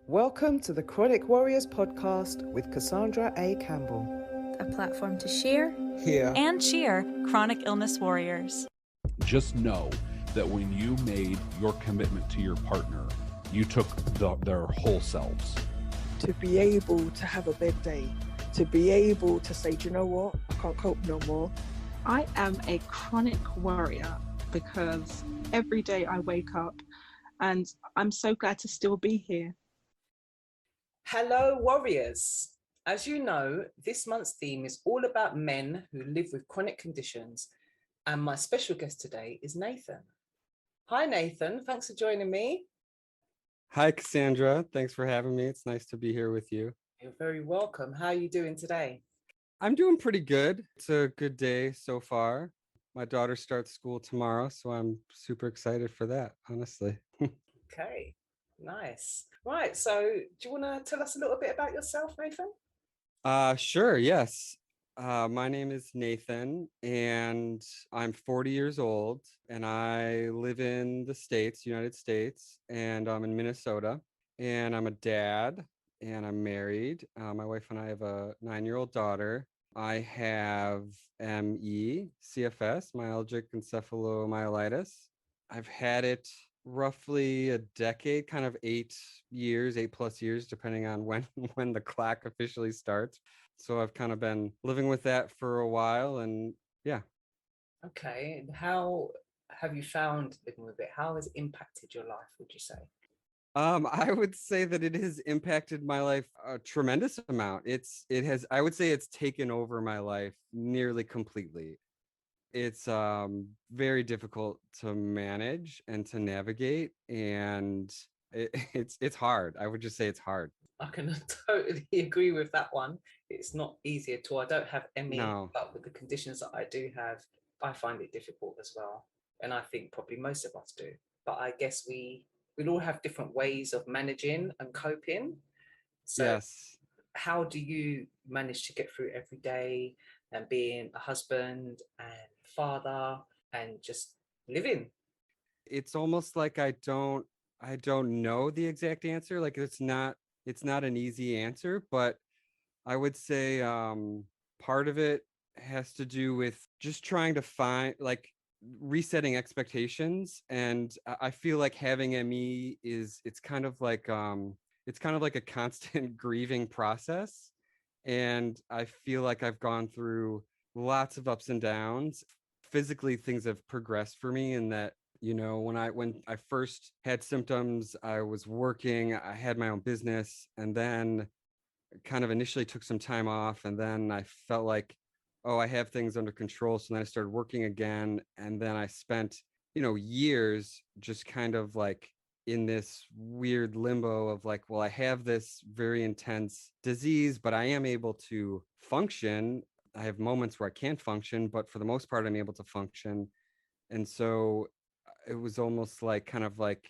Welcome to the Chronic Warriors podcast with Cassandra A. Campbell. A platform to share, Here, and cheer chronic illness warriors. Just know that when you made your commitment to your partner, you took their whole selves. To be able to have a bad day, to be able to say, do you know what, I can't cope no more. I am a chronic warrior because every day I wake up and I'm so glad to still be here. hello warriors. As you know, this month's theme is all about men who live with chronic conditions, and my special guest today is Nathan. Hi Nathan, thanks for joining me. Hi, Cassandra. Thanks for having me. It's nice to be here with you. You're very welcome. How are you doing today? I'm doing pretty good. It's a good day so far. My daughter starts school tomorrow, so I'm super excited for that, honestly. Okay, nice. Right, so do you want to tell us a little bit about yourself, Nathan? Sure, yes. My name is Nathan, and I'm 40 years old, and I live in the States, United States, and I'm in Minnesota, and I'm a dad, and I'm married. My wife and I have a 9-year-old daughter. I have MECFS, myalgic encephalomyelitis. I've had it roughly a decade, kind of 8 plus years, depending on when the clock officially starts. So I've kind of been living with that for a while, and yeah. Okay, and how have you found living with it? How has it impacted your life, would you say? I would say that it has impacted my life a tremendous amount. I would say it's taken over my life nearly completely. It's very difficult to manage and to navigate, and it's hard. I would just say it's hard. I can totally agree with that one. It's not easy at all. I don't have ME, No. but with the conditions that I do have, I find it difficult as well. And I think probably most of us do. But I guess we'll all have different ways of managing and coping. So Yes. how do you manage to get through every day and being a husband and father and just living? It's almost like I don't know the exact answer. Like it's not an easy answer, but I would say part of it has to do with just trying to find, like, resetting expectations. And I feel like having ME it's kind of like a constant grieving process. And I feel like I've gone through lots of ups and downs. Physically, things have progressed for me in that, when I first had symptoms, I was working, I had my own business, and then kind of initially took some time off, and then I felt like, oh, I have things under control. So then I started working again, and then I spent, years just kind of like in this weird limbo of like, well, I have this very intense disease, but I am able to function. I have moments where I can't function, but for the most part, I'm able to function. And so it was almost like kind of like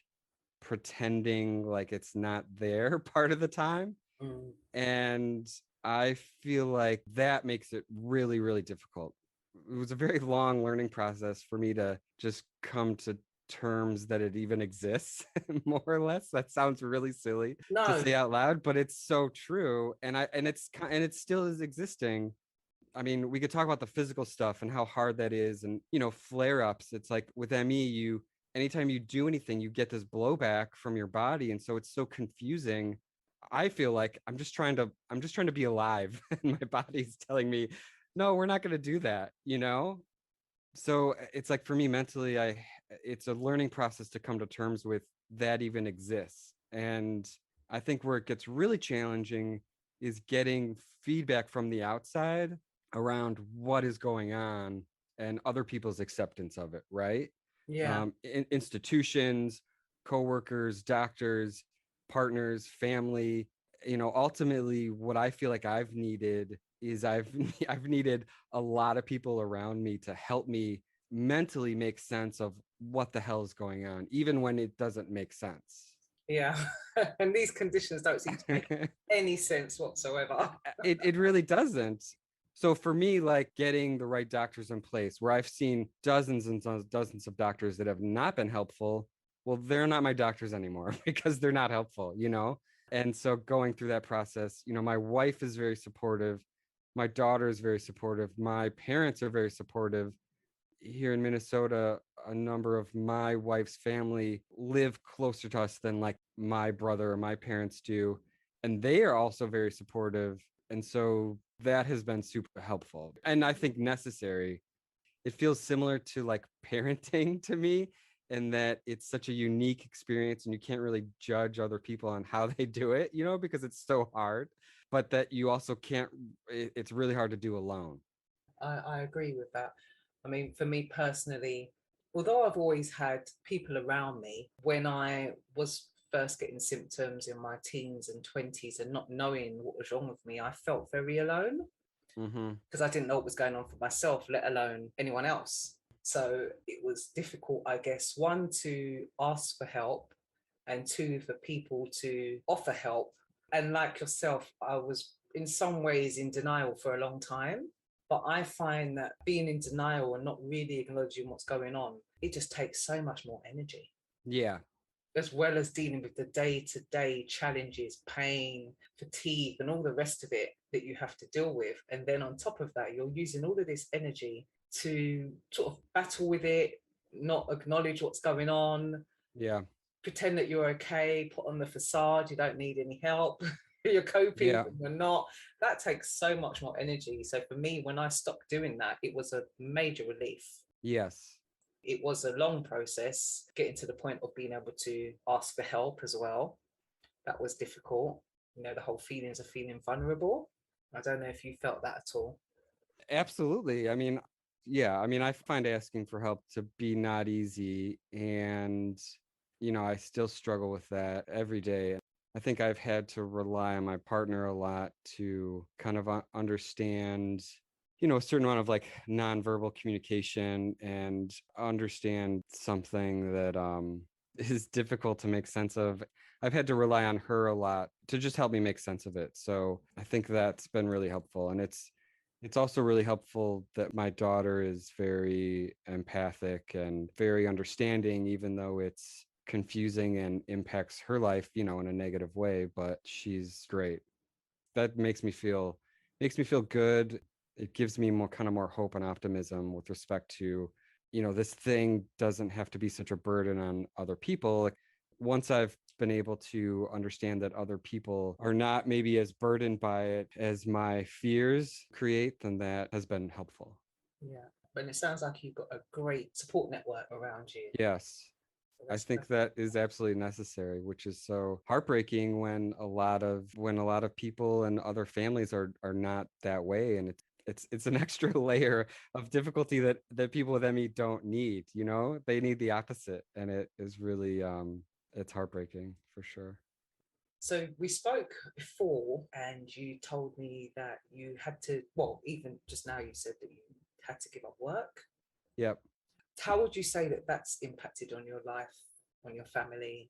pretending like it's not there part of the time. Mm. And I feel like that makes it really, really difficult. It was a very long learning process for me to just come to terms that it even exists, more or less. That sounds really silly No. to say out loud, but it's so true. And it still is existing. I mean, we could talk about the physical stuff and how hard that is, and flare-ups. It's like with ME, anytime you do anything, you get this blowback from your body, and so it's so confusing. I feel like I'm just trying to be alive, and my body's telling me, no, we're not going to do that, So it's like, for me mentally, it's a learning process to come to terms with that even exists. And I think where it gets really challenging is getting feedback from the outside around what is going on and other people's acceptance of it, right? Yeah. Institutions, coworkers, doctors, partners, family. Ultimately, what I feel like I've needed is I've needed a lot of people around me to help me mentally make sense of what the hell is going on, even when it doesn't make sense. Yeah. And these conditions don't seem to make any sense whatsoever. It really doesn't. So for me, like, getting the right doctors in place, where I've seen dozens and dozens of doctors that have not been helpful, well, they're not my doctors anymore because they're not helpful, And so going through that process, my wife is very supportive. My daughter is very supportive. My parents are very supportive. Here in Minnesota, a number of my wife's family live closer to us than like my brother or my parents do. And they are also very supportive. And so that has been super helpful and I think necessary. It feels similar to like parenting to me, in that it's such a unique experience and you can't really judge other people on how they do it, because it's so hard, but that you also can't, it's really hard to do alone. I agree with that. I mean, for me personally, although I've always had people around me, when I was first getting symptoms in my teens and 20s and not knowing what was wrong with me, I felt very alone because I didn't know what was going on for myself, let alone anyone else. So it was difficult, I guess, one, to ask for help, and two, for people to offer help. And like yourself, I was in some ways in denial for a long time. But I find that being in denial and not really acknowledging what's going on, it just takes so much more energy. Yeah. As well as dealing with the day-to-day challenges, pain, fatigue, and all the rest of it that you have to deal with. And then on top of that, you're using all of this energy to sort of battle with it, not acknowledge what's going on. Yeah. Pretend that you're okay, put on the facade, you don't need any help. You're coping, Yeah. but you're not. That takes so much more energy. So for me, when I stopped doing that, it was a major relief. Yes. It was a long process getting to the point of being able to ask for help as well. That was difficult. The whole feelings of feeling vulnerable. I don't know if you felt that at all. Absolutely. I mean, yeah, I find asking for help to be not easy. And, I still struggle with that every day. I think I've had to rely on my partner a lot to kind of understand, a certain amount of like nonverbal communication and understand something that is difficult to make sense of. I've had to rely on her a lot to just help me make sense of it. So I think that's been really helpful. And it's also really helpful that my daughter is very empathic and very understanding, even though it's confusing and impacts her life, in a negative way, but she's great. That makes me feel good. It gives me more hope and optimism with respect to, this thing doesn't have to be such a burden on other people. Like, once I've been able to understand that other people are not maybe as burdened by it as my fears create, then that has been helpful. Yeah. But it sounds like you've got a great support network around you. Yes. So I think that is absolutely necessary, which is so heartbreaking when a lot of people and other families are not that way, and it's an extra layer of difficulty that people with ME don't need. They need the opposite, and it is really it's heartbreaking for sure. So we spoke before, and you told me that you had to, well, even just now you said that you had to give up work. Yep. How would you say that that's impacted on your life, on your family?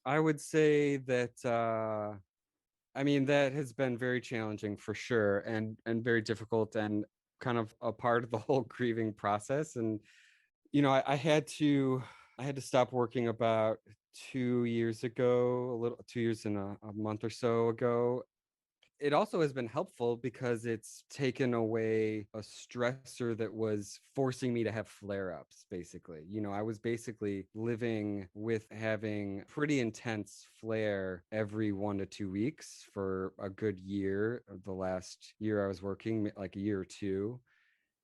I would say that that has been very challenging for sure, and very difficult, and kind of a part of the whole grieving process. And I had to stop working about 2 years ago, 2 years and a month or so ago. It also has been helpful because it's taken away a stressor that was forcing me to have flare-ups, basically. I was basically living with having pretty intense flare every 1 to 2 weeks for a good year. The last year I was working, like a year or two.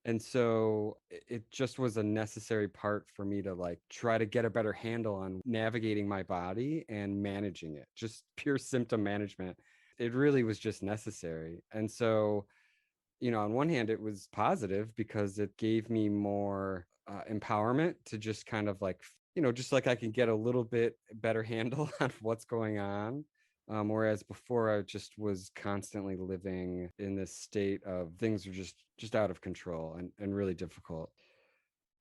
And so it just was a necessary part for me to like try to get a better handle on navigating my body and managing it, just pure symptom management. It really was just necessary. And so, on one hand, it was positive because it gave me more empowerment to just kind of like, just like I can get a little bit better handle on what's going on. Whereas before I just was constantly living in this state of things are just out of control and really difficult.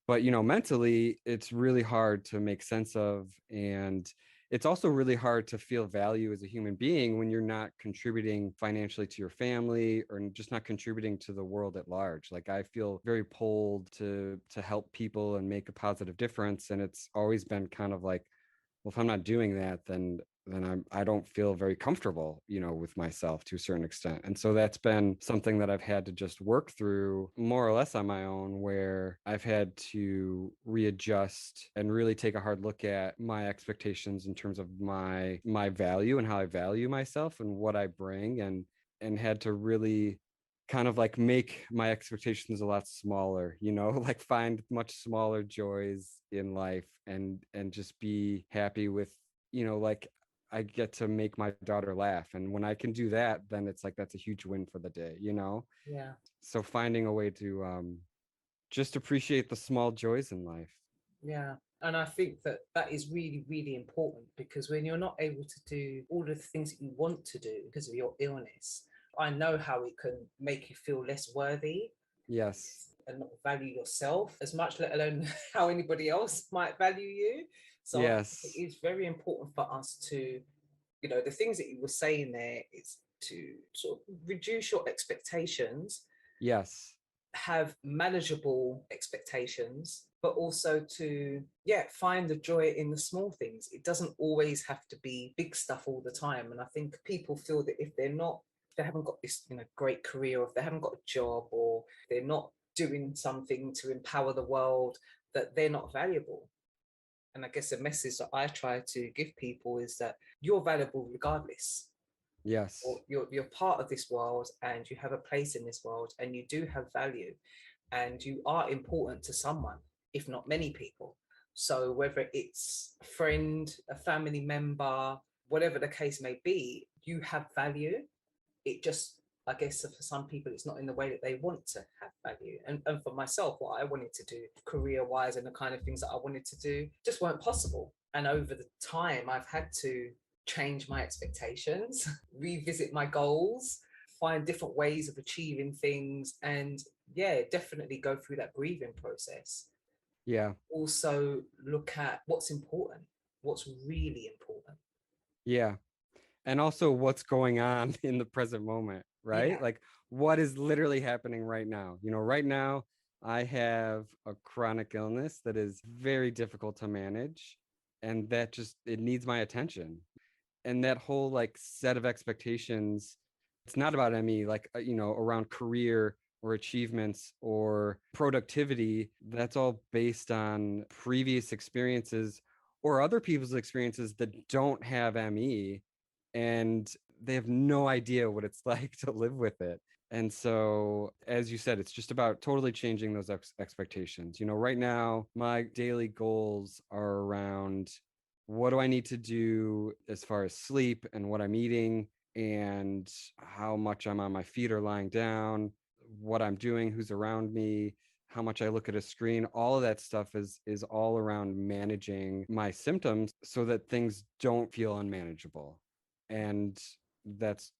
But mentally it's really hard to make sense of, and it's also really hard to feel value as a human being when you're not contributing financially to your family or just not contributing to the world at large. Like, I feel very pulled to help people and make a positive difference, and it's always been kind of like, well, if I'm not doing that, then then I don't feel very comfortable, with myself to a certain extent. And so that's been something that I've had to just work through more or less on my own, where I've had to readjust and really take a hard look at my expectations in terms of my value and how I value myself and what I bring, and had to really kind of like make my expectations a lot smaller, like find much smaller joys in life, and just be happy with, like I get to make my daughter laugh. And when I can do that, then it's like that's a huge win for the day. Yeah. So finding a way to just appreciate the small joys in life. Yeah. And I think that is really, really important, because when you're not able to do all of the things that you want to do because of your illness, I know how it can make you feel less worthy. Yes. And not value yourself as much, let alone how anybody else might value you. So Yes. it is very important for us to, the things that you were saying there is to sort of reduce your expectations. Yes. Have manageable expectations, but also to find the joy in the small things. It doesn't always have to be big stuff all the time. And I think people feel that if they haven't got this great career, or if they haven't got a job, or they're not doing something to empower the world, that they're not valuable. And I guess the message that I try to give people is that you're valuable regardless. Yes. Or you're part of this world, and you have a place in this world, and you do have value, and you are important to someone, if not many people. So whether it's a friend, a family member, whatever the case may be, you have value. It just, I guess for some people, it's not in the way that they want to have value. And for myself, what I wanted to do career-wise and the kind of things that I wanted to do just weren't possible. And over the time, I've had to change my expectations, revisit my goals, find different ways of achieving things, and definitely go through that grieving process. Yeah. Also look at what's important, what's really important. Yeah. And also what's going on in the present moment, right? Yeah. Like what is literally happening right now. Right now I have a chronic illness that is very difficult to manage, and that just, it needs my attention. And that whole like set of expectations, it's not about me, like, around career or achievements or productivity. That's all based on previous experiences or other people's experiences that don't have ME, and they have no idea what it's like to live with it. And so, as you said, it's just about totally changing those expectations. Right now, my daily goals are around what do I need to do as far as sleep and what I'm eating, and how much I'm on my feet or lying down, what I'm doing, who's around me, how much I look at a screen. All of that stuff is all around managing my symptoms so that things don't feel unmanageable. And that's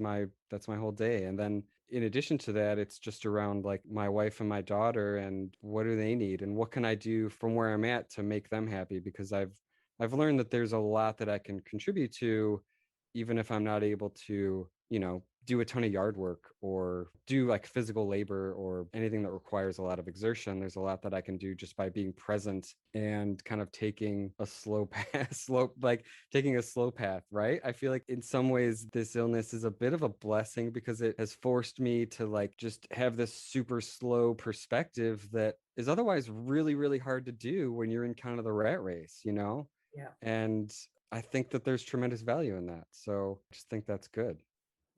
my whole day. And then in addition to that, it's just around like my wife and my daughter, and what do they need, and what can I do from where I'm at to make them happy, because I've learned that there's a lot that I can contribute to, even if I'm not able to, do a ton of yard work or do like physical labor or anything that requires a lot of exertion. There's a lot that I can do just by being present and kind of taking a slow path, taking a slow path, right? I feel like in some ways this illness is a bit of a blessing, because it has forced me to like just have this super slow perspective that is otherwise really, really hard to do when you're in kind of the rat race, Yeah. And I think that there's tremendous value in that. So I just think that's good.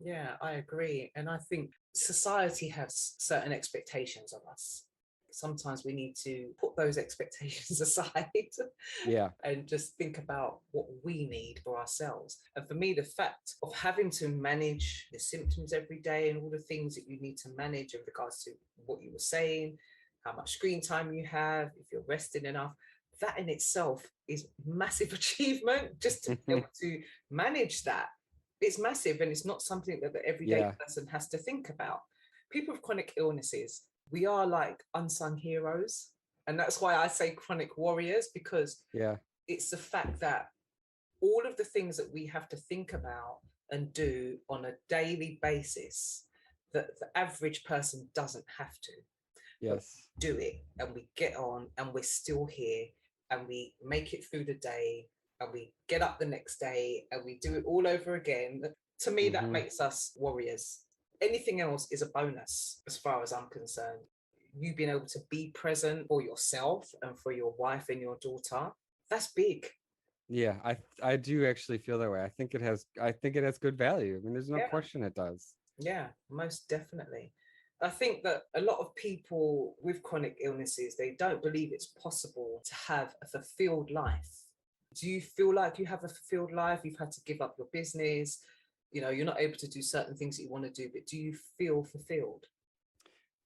Yeah, I agree. And I think society has certain expectations of us. Sometimes we need to put those expectations aside Yeah. and just think about what we need for ourselves. And for me, the fact of having to manage the symptoms every day and all the things that you need to manage in regards to what you were saying, how much screen time you have, if you're resting enough, that in itself is massive achievement, just to be able to manage that. It's massive, and it's not something that the everyday person has to think about. People with chronic illnesses, we are like unsung heroes. And that's why I say chronic warriors, because it's the fact that all of the things that we have to think about and do on a daily basis, that the average person doesn't have to. Yes. Do it, and we get on, and we're still here, and we make it through the day, and we get up the next day and we do it all over again. To me, that makes us warriors. Anything else is a bonus as far as I'm concerned. You being able to be present for yourself and for your wife and your daughter, that's big. Yeah, I do actually feel that way. I think it has good value. I mean, there's no Yeah. question it does. Yeah, most definitely. I think that a lot of people with chronic illnesses, they don't believe it's possible to have a fulfilled life. Do you feel like you have a fulfilled life? You've had to give up your business, you're not able to do certain things that you want to do, but do you feel fulfilled?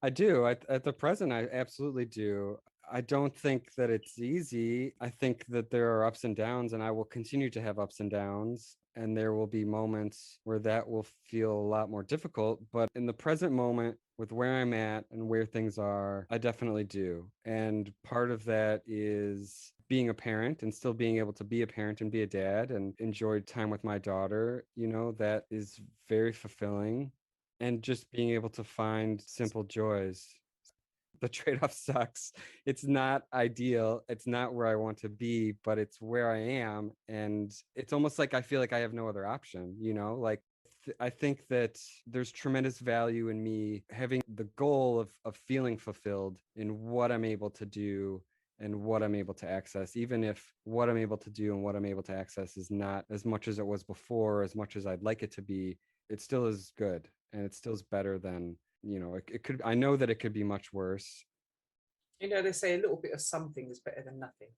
I do. At the present, I absolutely do. I don't think that it's easy. I think that there are ups and downs, and I will continue to have ups and downs. And there will be moments where that will feel a lot more difficult. But in the present moment, with where I'm at and where things are, I definitely do. And part of that is being a parent and still being able to be a parent and be a dad and enjoy time with my daughter. That is very fulfilling. And just being able to find simple joys. The trade-off sucks. It's not ideal. It's not where I want to be, but it's where I am. And it's almost like I feel like I have no other option, like I think that there's tremendous value in me having the goal of feeling fulfilled in what I'm able to do and what I'm able to access, even if what I'm able to do and what I'm able to access is not as much as it was before, as much as I'd like it to be. It still is good, and it still is better than, it could. I know that it could be much worse. They say a little bit of something is better than nothing.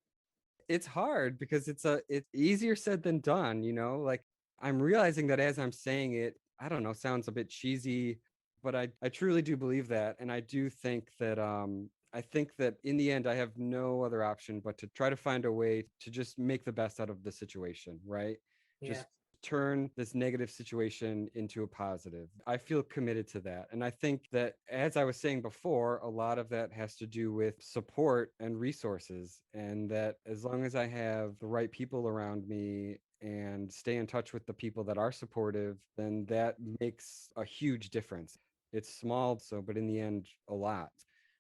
It's hard because it's easier said than done, like I'm realizing that as I'm saying it, I don't know, sounds a bit cheesy, but I truly do believe that. And I do think that I think that in the end I have no other option but to try to find a way to just make the best out of the situation, right? Yeah. Just turn this negative situation into a positive. I feel committed to that. And I think that, as I was saying before, a lot of that has to do with support and resources. And that as long as I have the right people around me and stay in touch with the people that are supportive, then that makes a huge difference. It's small, but in the end, a lot.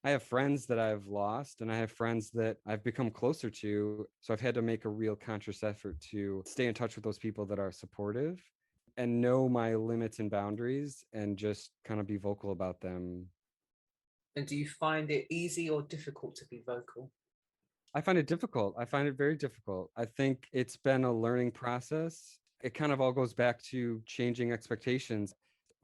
I have friends that I've lost, and I have friends that I've become closer to. So I've had to make a real conscious effort to stay in touch with those people that are supportive and know my limits and boundaries and just kind of be vocal about them. And do you find it easy or difficult to be vocal? I find it difficult. I find it very difficult. I think it's been a learning process. It kind of all goes back to changing expectations.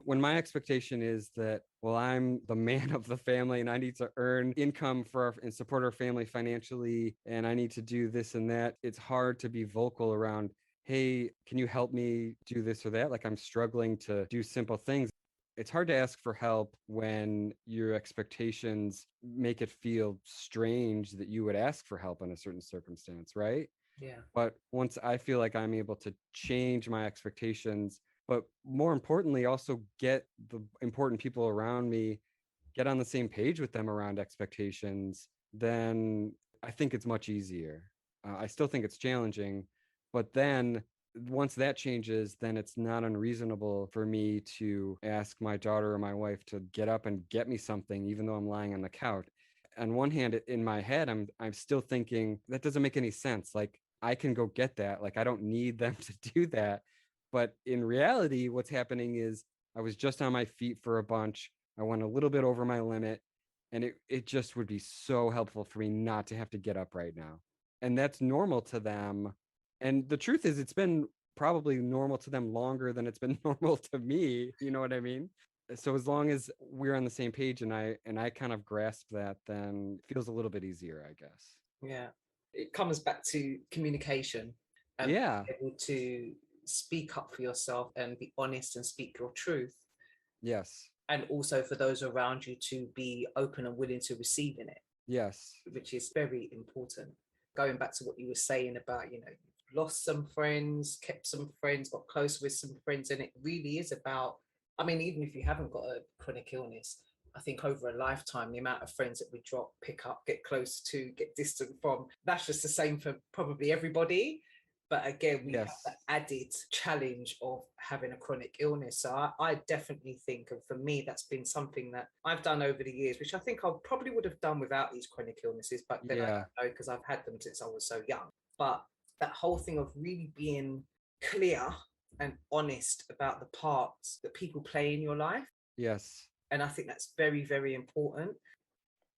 When my expectation is that, well, I'm the man of the family and I need to earn income and support our family financially, and I need to do this and that, it's hard to be vocal around, hey, can you help me do this or that? Like I'm struggling to do simple things. It's hard to ask for help when your expectations make it feel strange that you would ask for help in a certain circumstance, right? Yeah. But once I feel like I'm able to change my expectations, but more importantly, also get the important people around me, get on the same page with them around expectations, then I think it's much easier. I still think it's challenging, but then once that changes, then it's not unreasonable for me to ask my daughter or my wife to get up and get me something, even though I'm lying on the couch. On one hand, in my head, I'm still thinking that doesn't make any sense. Like I can go get that. Like I don't need them to do that. But in reality, what's happening is I was just on my feet for a bunch. I went a little bit over my limit, and it just would be so helpful for me not to have to get up right now. And that's normal to them. And the truth is, it's been probably normal to them longer than it's been normal to me. You know what I mean? So as long as we're on the same page and I kind of grasp that, then it feels a little bit easier, I guess. Yeah. It comes back to communication and Yeah. being able to speak up for yourself and be honest and speak your truth. Yes. And also for those around you to be open and willing to receiving it. Yes. Which is very important. Going back to what you were saying about, you've lost some friends, kept some friends, got close with some friends. And it really is about, even if you haven't got a chronic illness, I think over a lifetime, the amount of friends that we drop, pick up, get close to, get distant from, that's just the same for probably everybody. But again, we have that added challenge of having a chronic illness. So I definitely think, and for me, that's been something that I've done over the years, which I think I probably would have done without these chronic illnesses. But then I don't know, because I've had them since I was so young. But that whole thing of really being clear and honest about the parts that people play in your life. Yes. And I think that's very, very important.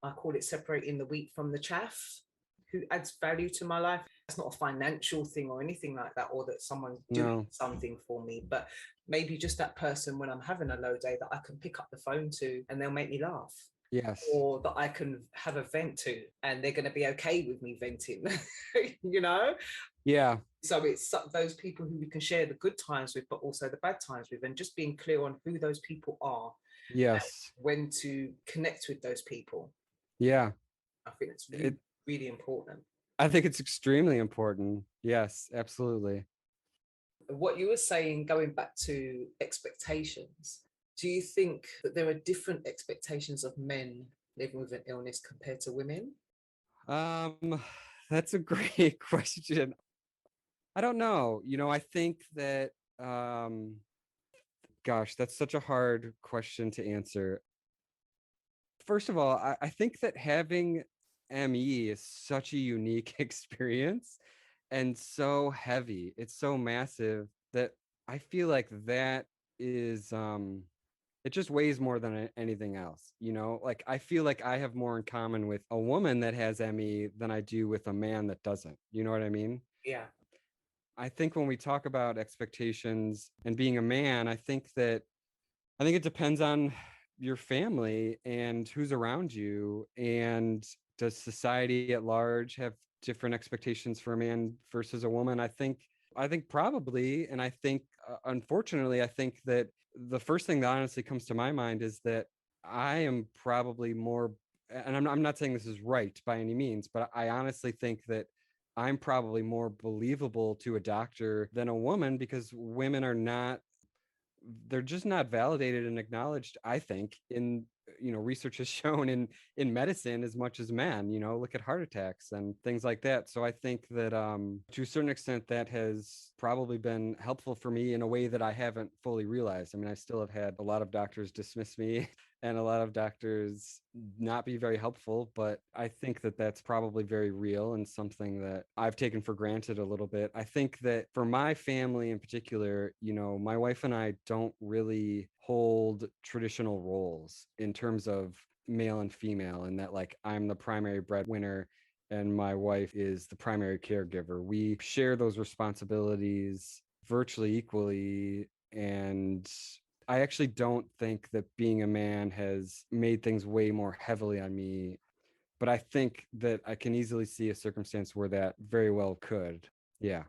I call it separating the wheat from the chaff. Who adds value to my life? It's not a financial thing or anything like that, or that someone's doing something for me, but maybe just that person when I'm having a low day that I can pick up the phone to and they'll make me laugh. Yes. Or that I can have a vent to and they're going to be okay with me venting, you know? Yeah. So it's those people who we can share the good times with, but also the bad times with, and just being clear on who those people are. Yes. When to connect with those people. Yeah. I think it's really, really important. I think it's extremely important. Yes, absolutely. What you were saying, going back to expectations, do you think that there are different expectations of men living with an illness compared to women? That's a great question. I don't know. I think that gosh, that's such a hard question to answer. First of all, I think that having ME is such a unique experience and so heavy. It's so massive that I feel like that is it just weighs more than anything else. Like I feel like I have more in common with a woman that has ME than I do with a man that doesn't. You know what I mean? Yeah. I think when we talk about expectations and being a man, I think it depends on your family and who's around you, and does society at large have different expectations for a man versus a woman? I think probably, and I think unfortunately, I think that the first thing that honestly comes to my mind is that I am probably more, and I'm not saying this is right by any means, but I honestly think that I'm probably more believable to a doctor than a woman, because women are not, they're just not validated and acknowledged, I think, in research has shown in medicine as much as men. Look at heart attacks and things like that. So I think that to a certain extent that has probably been helpful for me in a way that I haven't fully realized. I mean, I still have had a lot of doctors dismiss me and a lot of doctors not be very helpful, but I think that that's probably very real and something that I've taken for granted a little bit. I think that for my family in particular, my wife and I don't really hold traditional roles in terms of male and female, and that like I'm the primary breadwinner and my wife is the primary caregiver. We share those responsibilities virtually equally, and I actually don't think that being a man has made things way more heavily on me, but I think that I can easily see a circumstance where that very well could. Yeah.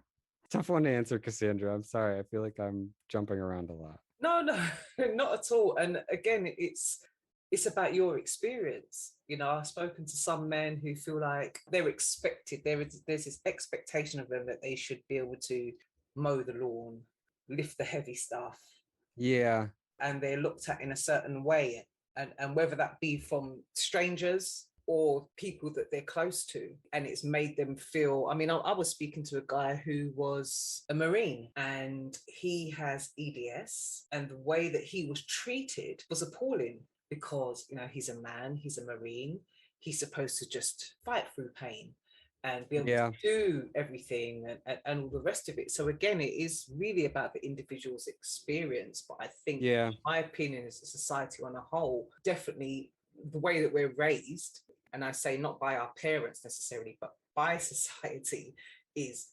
Tough one to answer, Cassandra. I'm sorry. I feel like I'm jumping around a lot. No, not at all. And again, it's about your experience. I've spoken to some men who feel like they're expected. There's this expectation of them that they should be able to mow the lawn, lift the heavy stuff. Yeah. And they're looked at in a certain way. And whether that be from strangers or people that they're close to, and it's made them feel, I mean, I was speaking to a guy who was a Marine and he has EDS, and the way that he was treated was appalling because, he's a man, he's a Marine, he's supposed to just fight through pain and be able to do everything and all the rest of it. So again, it is really about the individual's experience. But I think, my opinion as a society on a whole, definitely the way that we're raised, and I say not by our parents necessarily, but by society, is,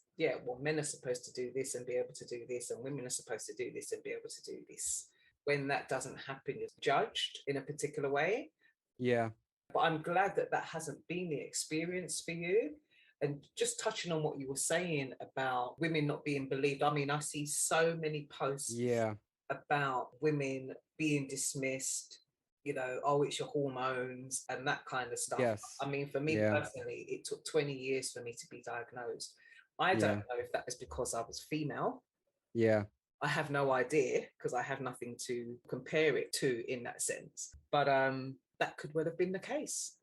men are supposed to do this and be able to do this, and women are supposed to do this and be able to do this. When that doesn't happen, you're judged in a particular way. Yeah. But I'm glad that that hasn't been the experience for you. And just touching on what you were saying about women not being believed. I mean, I see so many posts about women being dismissed, oh, it's your hormones and that kind of stuff. Yes. I mean, for me personally, it took 20 years for me to be diagnosed. I don't know if that was because I was female. Yeah. I have no idea because I have nothing to compare it to in that sense. But that could well have been the case.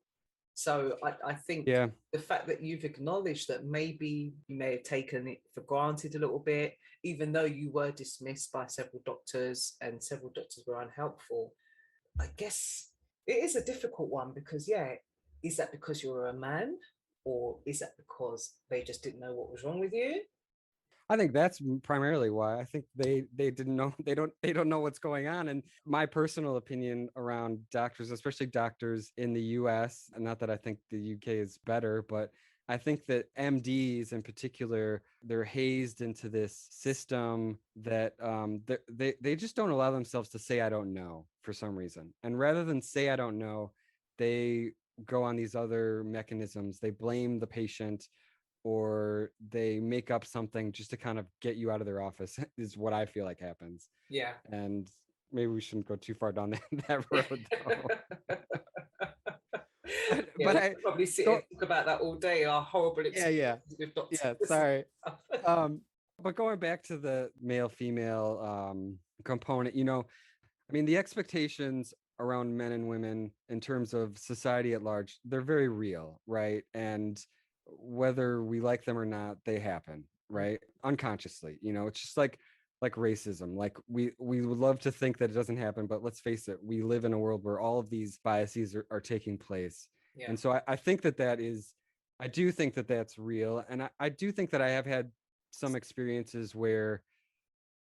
So I think the fact that you've acknowledged that maybe you may have taken it for granted a little bit, even though you were dismissed by several doctors and several doctors were unhelpful, I guess it is a difficult one because, is that because you're a man? Or is that because they just didn't know what was wrong with you? I think that's primarily why. I think they didn't know, they don't know what's going on. And my personal opinion around doctors, especially doctors in the US, and not that I think the UK is better, but I think that MDs in particular, they're hazed into this system that they just don't allow themselves to say I don't know for some reason. And rather than say I don't know, they go on these other mechanisms. They blame the patient, or they make up something just to kind of get you out of their office is what I feel like happens. Yeah. And maybe we shouldn't go too far down that road though. Yeah, but we I could probably sit and talk about that all day, our horrible experiences with doctors. yeah, sorry. But going back to the male female component, you know, I mean, the expectations around men and women in terms of society at large, they're very real, right? And whether we like them or not, they happen, right? Unconsciously, you know, it's just like racism. Like we would love to think that it doesn't happen, but let's face it, we live in a world where all of these biases are taking place. Yeah. And so I think that is, I do think that that's real. And I do think that I have had some experiences where,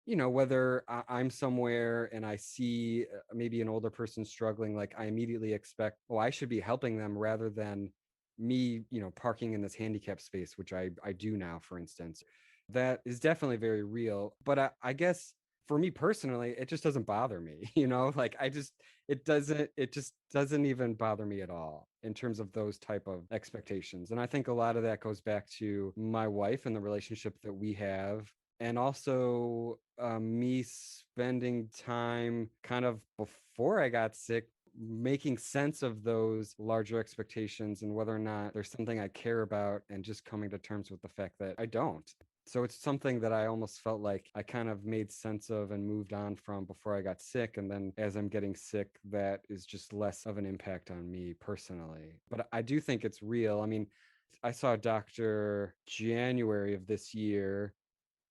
you know, whether I'm somewhere and I see maybe an older person struggling, like I immediately expect, oh, I should be helping them rather than me, you know, parking in this handicap space, which I do now, for instance. That is definitely very real. But I guess for me personally, it just doesn't bother me, you know, like it just doesn't even bother me at all in terms of those type of expectations. And I think a lot of that goes back to my wife and the relationship that we have, and also me spending time kind of before I got sick making sense of those larger expectations and whether or not there's something I care about, and just coming to terms with the fact that I don't. So it's something that I almost felt like I kind of made sense of and moved on from before I got sick. And then as I'm getting sick, that is just less of an impact on me personally. But I do think it's real. I mean, I saw a doctor January of this year,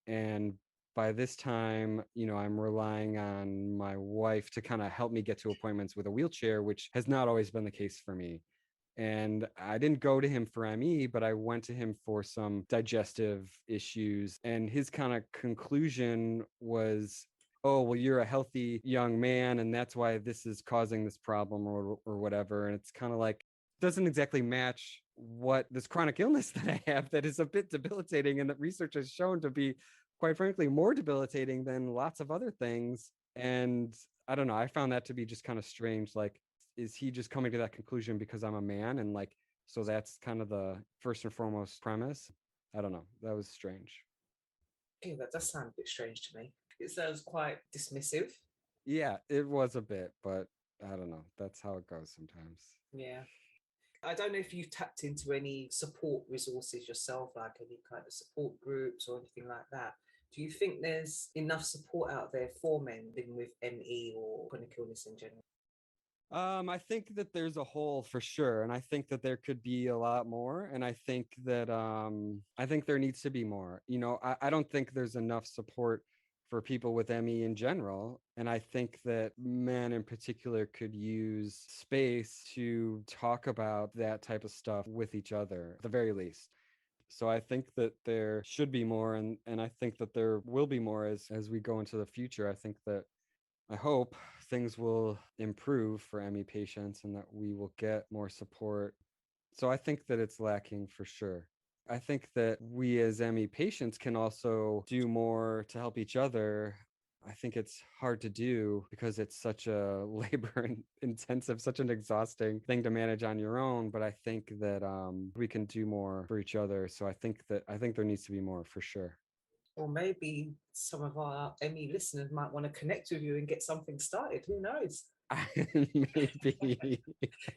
and by this time, you know, I'm relying on my wife to kind of help me get to appointments with a wheelchair, which has not always been the case for me. And I didn't go to him for ME, but I went to him for some digestive issues. And his kind of conclusion was, oh, well, you're a healthy young man, and that's why this is causing this problem, or whatever. And it's kind of like, doesn't exactly match what this chronic illness that I have that is a bit debilitating, and that research has shown to be, quite frankly, more debilitating than lots of other things. And I don't know, I found that to be just kind of strange. Like, is he just coming to that conclusion because I'm a man? And like, so that's kind of the first and foremost premise. I don't know. That was strange. Yeah, that does sound a bit strange to me. It sounds quite dismissive. Yeah, it was a bit, but I don't know. That's how it goes sometimes. Yeah. I don't know if you've tapped into any support resources yourself, like any kind of support groups or anything like that. Do you think there's enough support out there for men living with ME or chronic illness in general? I think that there's a hole for sure, and I think that there could be a lot more. And I think that I think there needs to be more. You know, I don't think there's enough support for people with ME in general. And I think that men in particular could use space to talk about that type of stuff with each other, at the very least. So I think that there should be more, and I think that there will be more as we go into the future. I think that, I hope things will improve for ME patients and that we will get more support. So I think that it's lacking for sure. I think that we as ME patients can also do more to help each other. I think it's hard to do because it's such a labor intensive, such an exhausting thing to manage on your own. But I think that we can do more for each other. So I think there needs to be more for sure. Or maybe some of our ME listeners might want to connect with you and get something started. Who knows? Maybe.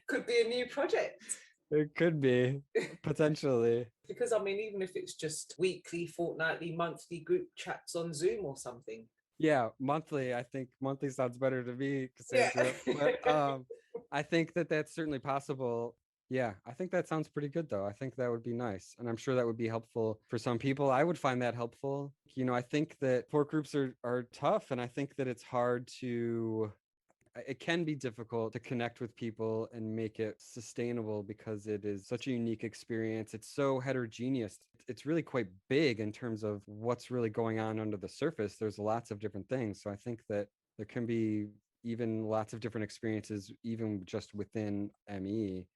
Could be a new project. It could be, potentially. Because I mean, even if it's just weekly, fortnightly, monthly group chats on Zoom or something. Yeah, monthly. I think monthly sounds better to me, Cassandra. Yeah. But I think that that's certainly possible. Yeah, I think that sounds pretty good, though. I think that would be nice. And I'm sure that would be helpful for some people. I would find that helpful. You know, I think that support groups are tough. And I think that it's hard to, it can be difficult to connect with people and make it sustainable because it is such a unique experience. It's so heterogeneous. It's really quite big in terms of what's really going on under the surface. There's lots of different things. So I think that there can be even lots of different experiences, even just within ME.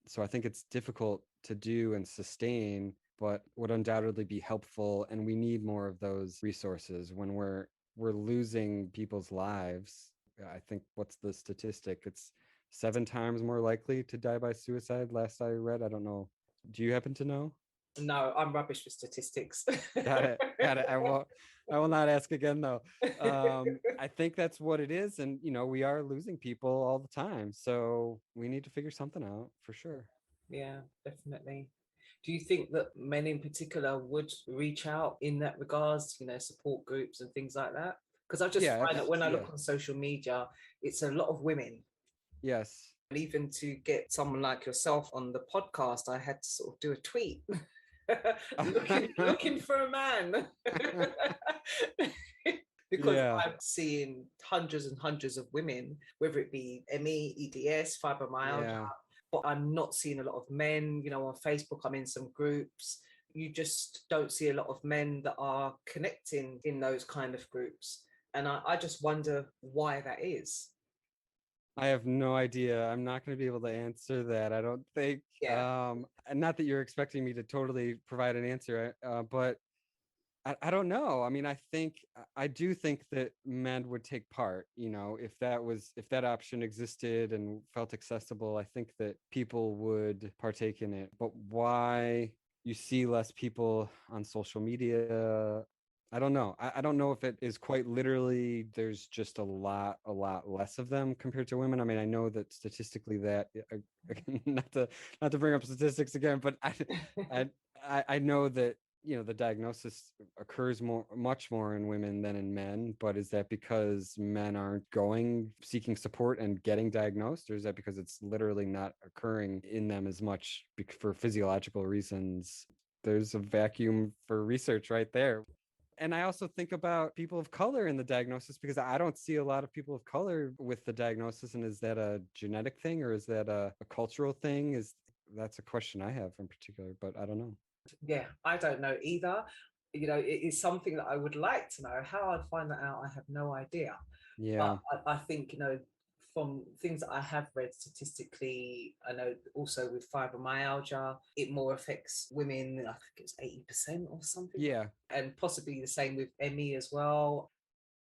So I think it's difficult to do and sustain, but would undoubtedly be helpful. And we need more of those resources when we're losing people's lives. I think, what's the statistic? It's 7 times more likely to die by suicide. Last I read, I don't know. Do you happen to know? No, I'm rubbish with statistics. Got it. Got it. I will not ask again though. I think that's what it is. And we are losing people all the time. So we need to figure something out for sure. Yeah, definitely. Do you think that men in particular would reach out in that regards, support groups and things like that? Because I just find that when I look on social media, it's a lot of women. Yes. And even to get someone like yourself on the podcast, I had to sort of do a tweet looking for a man. Because I'm seeing hundreds and hundreds of women, whether it be ME, EDS, fibromyalgia, but I'm not seeing a lot of men. On Facebook, I'm in some groups. You just don't see a lot of men that are connecting in those kind of groups. And I just wonder why that is. I have no idea. I'm not going to be able to answer that. I don't think. And not that you're expecting me to totally provide an answer, but I don't know. I mean, I do think that men would take part, if that option existed and felt accessible, I think that people would partake in it. But why you see less people on social media, I don't know. I don't know if it is quite literally there's just a lot less of them compared to women. I mean, I know that statistically that not to bring up statistics again, but I know that the diagnosis occurs much more in women than in men. But is that because men aren't seeking support and getting diagnosed, or is that because it's literally not occurring in them as much for physiological reasons? There's a vacuum for research right there. And I also think about people of color in the diagnosis, because I don't see a lot of people of color with the diagnosis. And is that a genetic thing, or is that a cultural thing? That's a question I have in particular, but I don't know. Yeah, I don't know either. It is something that I would like to know. How I'd find that out, I have no idea. Yeah. But I think, from things that I have read statistically, I know also with fibromyalgia, it more affects women. I think it's 80% or something. Yeah. And possibly the same with ME as well.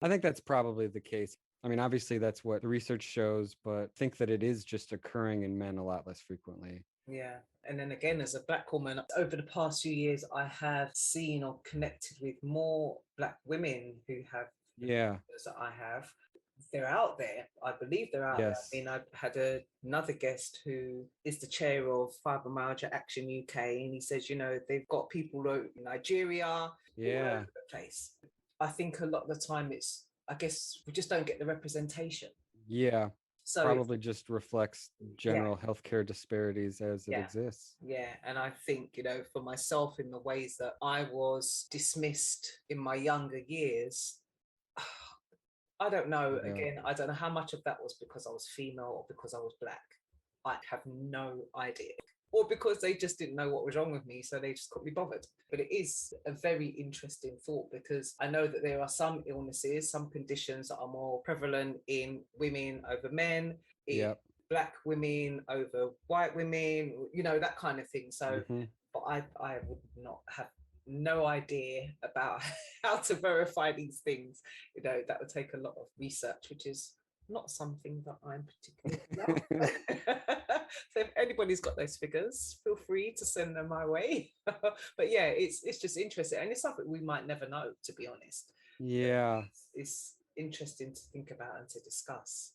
I think that's probably the case. I mean, obviously that's what the research shows, but I think that it is just occurring in men a lot less frequently. Yeah. And then again, as a Black woman, over the past few years, I have seen or connected with more Black women who have that I have. They're out there. I believe they're out there. I mean, I had another guest who is the chair of Fibromyalgia Action UK, and he says, they've got people in Nigeria, all over the place. I think a lot of the time I guess we just don't get the representation. Yeah. So probably just reflects general healthcare disparities as it exists. Yeah. And I think, for myself, in the ways that I was dismissed in my younger years, I don't know. Yeah. Again, I don't know how much of that was because I was female or because I was Black. I have no idea. Or because they just didn't know what was wrong with me, so they just couldn't be bothered. But it is a very interesting thought, because I know that there are some illnesses, some conditions that are more prevalent in women over men, in Black women over white women, that kind of thing. So, but I would not have no idea about how to verify these things. That would take a lot of research, which is not something that I'm particularly about. So if anybody's got those figures, feel free to send them my way. But yeah, it's just interesting, and it's something we might never know, to be honest. Yeah, it's interesting to think about and to discuss.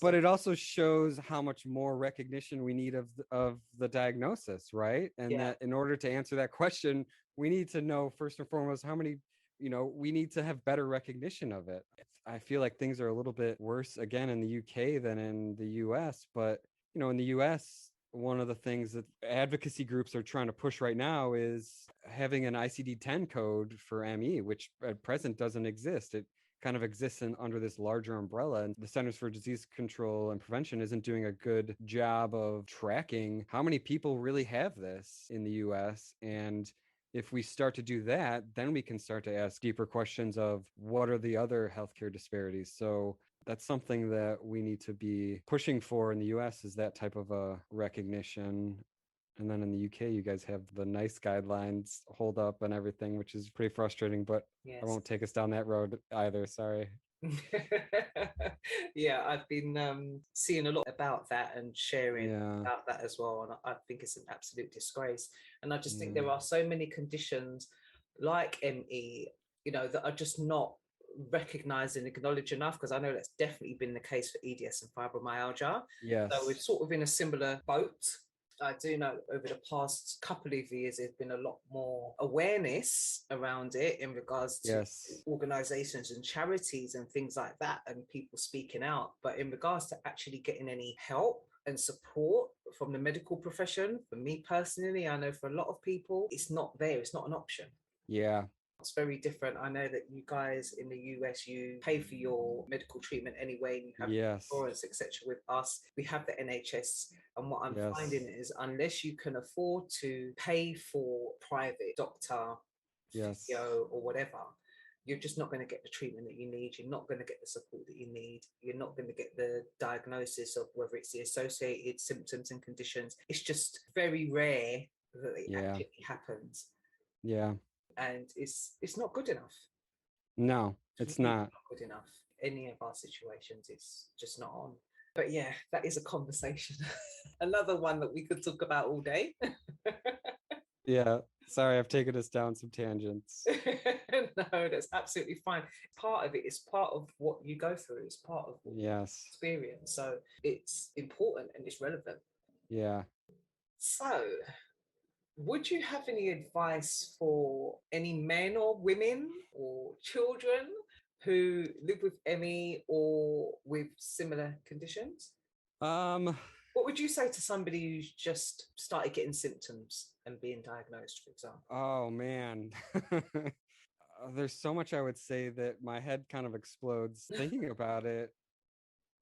But it also shows how much more recognition we need of the diagnosis, right? And that in order to answer that question, we need to know first and foremost how many, we need to have better recognition of it. I feel like things are a little bit worse again in the UK than in the US, but in the US, one of the things that advocacy groups are trying to push right now is having an ICD-10 code for ME, which at present doesn't exist. It kind of exists under this larger umbrella. And the Centers for Disease Control and Prevention isn't doing a good job of tracking how many people really have this in the US. And if we start to do that, then we can start to ask deeper questions of what are the other healthcare disparities. So that's something that we need to be pushing for in the US, is that type of a recognition. And then in the UK, you guys have the NICE guidelines hold up and everything, which is pretty frustrating, but Yes. I won't take us down that road either. Sorry. Yeah, I've been seeing a lot about that and sharing Yeah. about that as well. And I think it's an absolute disgrace. And I just think Yeah. there are so many conditions like ME, you know, that are just not recognized and acknowledged enough, because I know that's definitely been the case for EDS and fibromyalgia. Yes. So we're sort of in a similar boat. I do know over the past couple of years, there's been a lot more awareness around it in regards to Yes. organizations and charities and things like that, and people speaking out. But in regards to actually getting any help and support from the medical profession, for me personally, I know for a lot of people, it's not there. It's not an option. Yeah. It's very different. I know that you guys in the US, you pay for your medical treatment anyway, and you have Yes. insurance, etc. With us, we have the NHS, and what I'm Yes. finding is unless you can afford to pay for private doctor, Yes. physio, or whatever, you're just not going to get the treatment that you need. You're not going to get the support that you need. You're not going to get the diagnosis of whether it's the associated symptoms and conditions. It's just very rare that it actually happens. Yeah. And it's not good enough. No, it's really not. good enough. Any of our situations, it's just not on. But yeah, that is a conversation. Another one that we could talk about all day. Yeah. Sorry, I've taken us down some tangents. No, that's absolutely fine. Part of it is part of what you go through. It's part of what you Yes. experience. So it's important and it's relevant. Yeah. So would you have any advice for any men or women or children who live with ME or with similar conditions? What would you say to somebody who's just started getting symptoms and being diagnosed, for example? Oh man. There's so much I would say that my head kind of explodes thinking about it.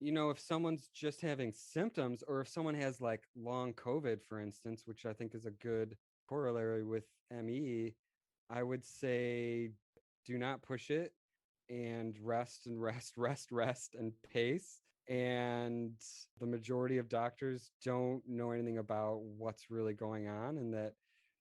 You know, if someone's just having symptoms, or if someone has like long COVID, for instance, which I think is a good corollary with ME, I would say do not push it, and rest and rest and pace. And the majority of doctors don't know anything about what's really going on, and that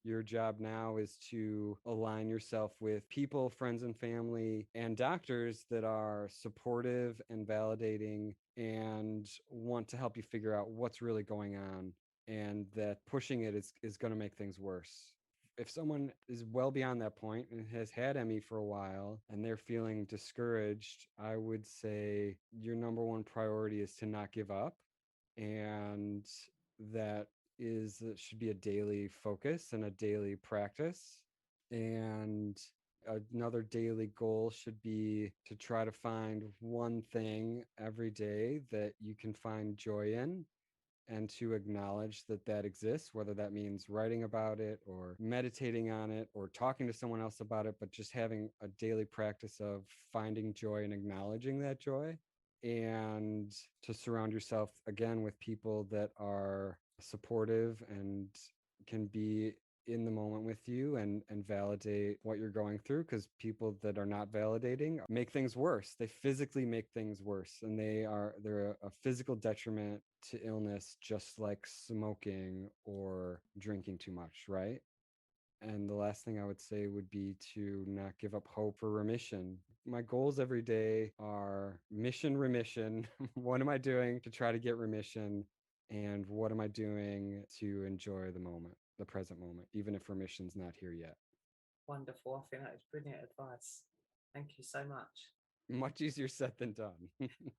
your job now is to align yourself with people, friends and family, and doctors that are supportive and validating and want to help you figure out what's really going on, and that pushing it is going to make things worse. If someone is well beyond that point and has had ME for a while and they're feeling discouraged, I would say your number one priority is to not give up. And that should be a daily focus and a daily practice. And another daily goal should be to try to find one thing every day that you can find joy in, and to acknowledge that that exists, whether that means writing about it or meditating on it or talking to someone else about it, but just having a daily practice of finding joy and acknowledging that joy. And to surround yourself again with people that are supportive and can be in the moment with you and validate what you're going through, because people that are not validating make things worse. They physically make things worse, and they're a physical detriment to illness, just like smoking or drinking too much, right? And the last thing I would say would be to not give up hope for remission. My goals every day are remission. What am I doing to try to get remission? And what am I doing to enjoy the moment, the present moment, even if remission's not here yet? Wonderful. I think that is brilliant advice. Thank you so much. Much easier said than done.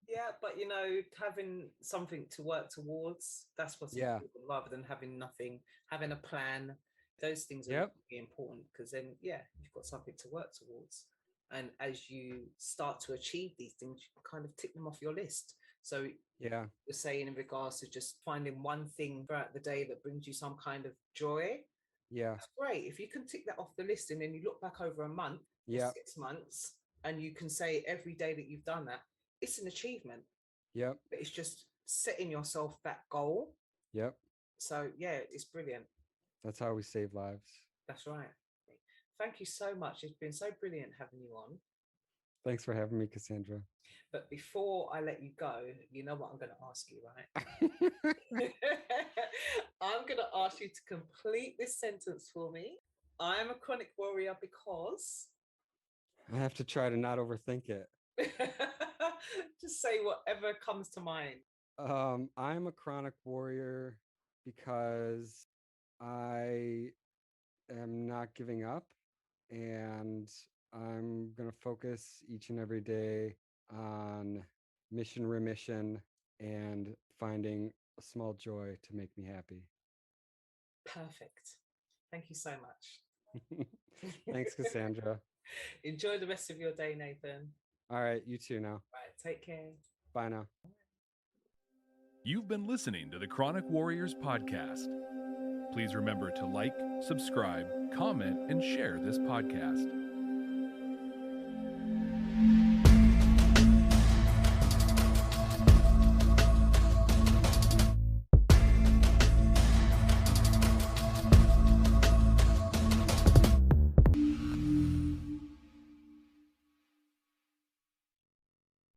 Yeah, but you know, having something to work towards, that's what's important, rather than having nothing, having a plan. Those things are really important, because then, you've got something to work towards. And as you start to achieve these things, you kind of tick them off your list. So you're saying in regards to just finding one thing throughout the day that brings you some kind of joy. Yeah, that's great. If you can tick that off the list, and then you look back over a month, 6 months, and you can say every day that you've done that, it's an achievement. Yep. But it's just setting yourself that goal. Yep. So yeah, it's brilliant. That's how we save lives. That's right. Thank you so much. It's been so brilliant having you on. Thanks for having me, Cassandra. But before I let you go, you know what I'm going to ask you, right? I'm going to ask you to complete this sentence for me. I am a chronic warrior because... I have to try to not overthink it. Just say whatever comes to mind. I'm a chronic warrior because I am not giving up, and I'm going to focus each and every day on mission remission and finding a small joy to make me happy. Perfect. Thank you so much. Thanks, Cassandra. Enjoy the rest of your day, Nathan. All right, you too now. Right, take care. Bye now. You've been listening to the Chronic Warriors podcast. Please remember to like, subscribe, comment, and share this podcast.